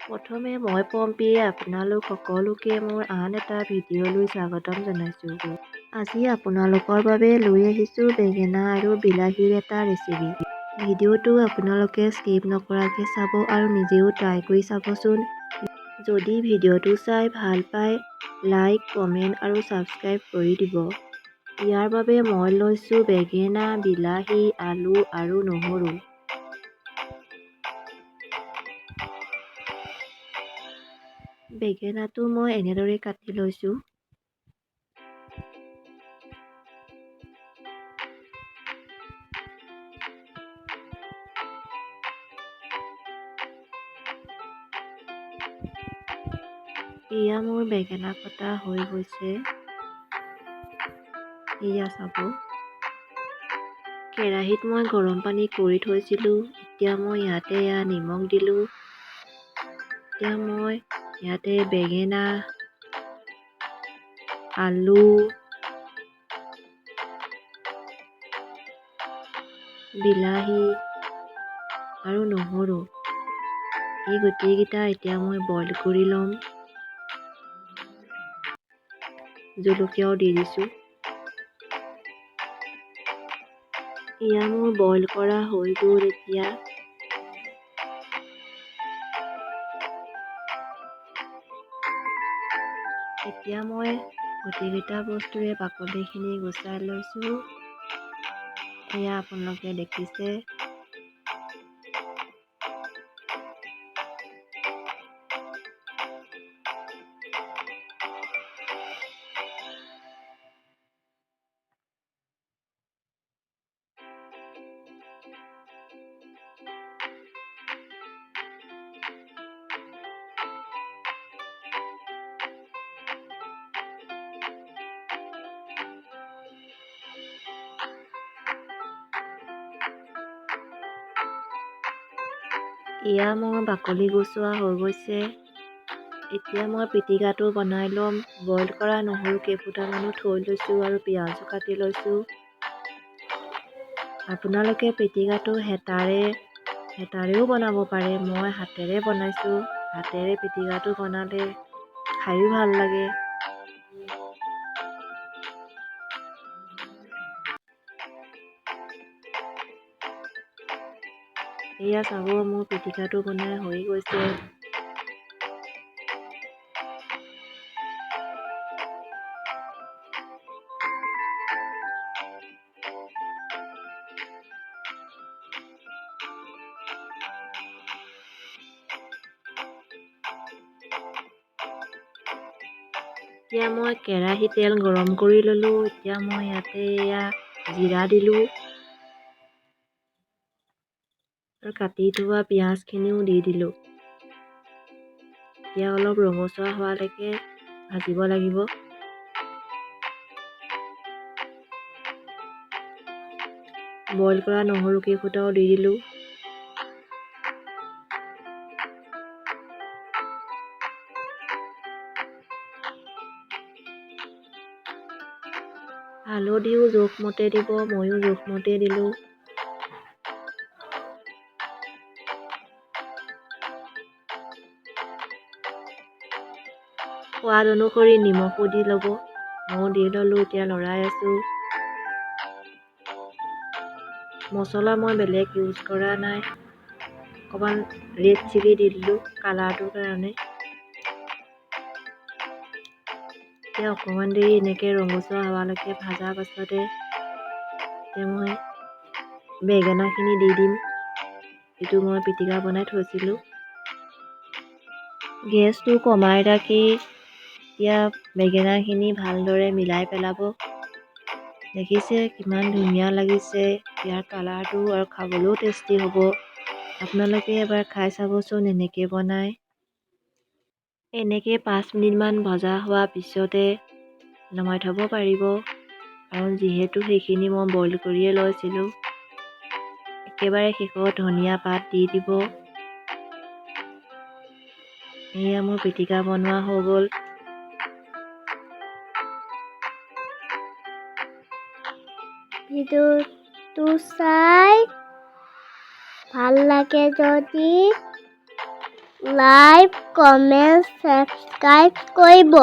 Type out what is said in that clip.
প্ৰথমে মই পম্পীয়ে আপোনালোক সকলোকে মোৰ আন এটা ভিডিঅ'লৈ স্বাগতম জনাইছোঁ। আজি আপোনালোকৰ বাবে লৈ আহিছোঁ বেঙেনা আৰু বিলাহীৰ এটা ৰেচিপি। ভিডিঅ'টো আপোনালোকে স্কিপ নকৰাকৈ চাব আৰু নিজেও ট্ৰাই কৰি চাবচোন। যদি ভিডিঅ'টো চাই ভাল পায়, লাইক, কমেণ্ট আৰু ছাবস্ক্ৰাইব কৰি দিব। ইয়াৰ বাবে মই লৈছোঁ বেঙেনা, বিলাহী, আলু আৰু নহৰু। বেঙেনাটো মই এনেদৰে কাটি লৈছোঁ। এয়া মোৰ বেঙেনা কটা হৈ গৈছে। এয়া চাব। কেৰাহীত মই গৰম পানী কৰি থৈছিলোঁ। এতিয়া মই ইয়াতে নিমখ দিলোঁ। এতিয়া মই ইয়াতে বেঙেনা, আলু, বিলাহী আৰু নহৰু এই গোটেইকেইটা এতিয়া মই বইল কৰি ল'ম। জলকীয়াও দি দিছোঁ। এয়া মোৰ বইল কৰা হৈ গ'ল এতিয়া। এতিয়া মই গোটেইকেইটা বস্তুৰে বাকলিখিনি গুচাই লৈছোঁ। এয়া আপোনালোকে দেখিছে। এয়া মোৰ বাকলি গুচোৱা হৈ গৈছে। এতিয়া মই পিটিকাটো বনাই ল'ম। বইল কৰা নহৰু কেইফুটামানো থৈ লৈছোঁ আৰু পিঁয়াজো কাটি লৈছোঁ। আপোনালোকে পিটিকাটো হেতাৰেও বনাব পাৰে। মই হাতেৰে বনাইছোঁ। হাতেৰে পিটিকাটো বনালে খায়ো ভাল লাগে। এয়া চাব, মোৰ পিটিকাটো বনাই হৈ গৈছে। এতিয়া মই কেৰাহীত তেল গৰম কৰি ল'লোঁ। এতিয়া মই ইয়াতে জিৰা দিলোঁ আৰু কাটি থোৱা পিঁয়াজখিনিও দি দিলোঁ। এতিয়া অলপ ৰঙচুৱা হোৱালৈকে ভাজিব লাগিব। বইল কৰা নহৰু কেইফুটাও দি দিলোঁ। হালধিও জোখমতে দিব, ময়ো জোখমতে দিলোঁ। সোৱাদ অনুসৰি নিমখো দি ল'ব। ময়ো দি ল'লোঁ। এতিয়া লৰাই আছোঁ। মছলা মই বেলেগ ইউজ কৰা নাই। অকণমান ৰেড চিলি দি দিলোঁ কালাৰটোৰ কাৰণে। এতিয়া অকণমান দেৰি এনেকৈ ৰঙচুৱা হোৱালৈকে ভজাৰ পাছতে এতিয়া মই বেঙেনাখিনি দি দিম, যিটো মই পিটিকা বনাই থৈছিলোঁ। গেছটো কমাই ৰাখি এতিয়া বেঙেনাখিনি ভালদৰে মিলাই পেলাব। দেখিছে কিমান ধুনীয়া লাগিছে। ইয়াৰ কালাৰটো আৰু খাবলৈও টেষ্টি হ'ব। আপোনালোকে এবাৰ খাই চাবচোন এনেকৈ বনাই। এনেকৈ 5 মিনিটমান ভজা হোৱাৰ পিছতে নমাই থ'ব পাৰিব, কাৰণ যিহেতু সেইখিনি মই বইল কৰিয়ে লৈছিলোঁ। একেবাৰে শেষত ধনিয়া পাত দি দিব। এয়া মোৰ পিটিকা বনোৱা হৈ গ'ল। ভিডিঅ'টো চাই ভাল লাগে যদি লাইক, কমেণ্ট, ছাবস্ক্ৰাইব কৰিব।